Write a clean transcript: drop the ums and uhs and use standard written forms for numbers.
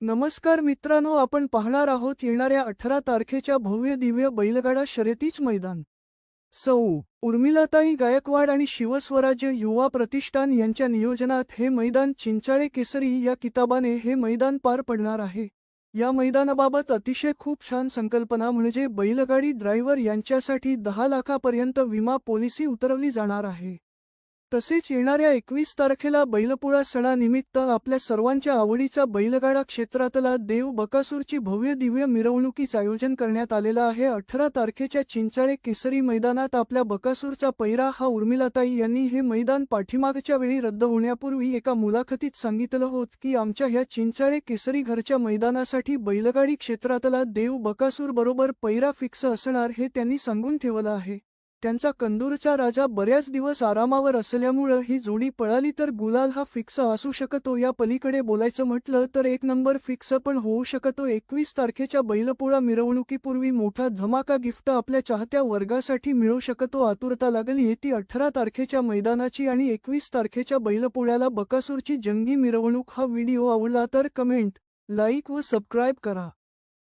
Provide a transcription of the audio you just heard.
नमस्कार मित्रांनो, आपण पाहणार आहोत येणाऱ्या 18 तारखेच्या भव्य दिव्य बैलगाडा शर्यतीच मैदान. सौ. उर्मिलाताई गायकवाड आणि शिवस्वराज्य युवा प्रतिष्ठान यांच्या नियोजनात हे मैदान चिंचाळे केसरी या किताबाने हे मैदान पार पडणार आहे. या मैदानाबाबत अतिशय खूप छान संकल्पना म्हणजे बैलगाडी ड्रायव्हर यांच्यासाठी 10 लाखापर्यंत विमा पॉलिसी उतरवली जाणार आहे. तसेच येणाऱ्या 21 तारखेला बैलपोळा सणानिमित्त आपल्या सर्वांच्या आवडीचा बैलगाडा क्षेत्रातला देव बकासूरची भव्य दिव्य मिरवणुकीचं आयोजन करण्यात आलेलं आहे. 18 तारखेच्या चिंचाळे केसरी मैदानात आपल्या बकासूरचा पैरा हा उर्मिलाताई यांनी हे मैदान पाठीमागच्या वेळी रद्द होण्यापूर्वी एका मुलाखतीत सांगितलं होतं की आमच्या ह्या चिंचाळे केसरी घरच्या मैदानासाठी बैलगाडी क्षेत्रातला देव बकासूर बरोबर पैरा फिक्स असणार हे त्यांनी सांगून ठेवलं आहे. त्यांचा कंदूरचा राजा बऱ्याच दिवस आरामावर असल्यामुळं ही जोडी पळाली तर गुलाल हा फिक्स असू शकतो. या पलीकडे बोलायचं म्हटलं तर एक नंबर फिक्स पण होऊ शकतो. 21 तारखेच्या बैलपोळा मिरवणुकीपूर्वी मोठा धमाका गिफ्ट आपल्या चाहत्या वर्गासाठी मिळू शकतो. आतुरता लागली येती 18 तारखेच्या मैदानाची आणि 21 तारखेच्या बैलपोळ्याला बकासूरची जंगी मिरवणूक. हा व्हिडिओ आवडला तर कमेंट, लाईक व सबस्क्राईब करा.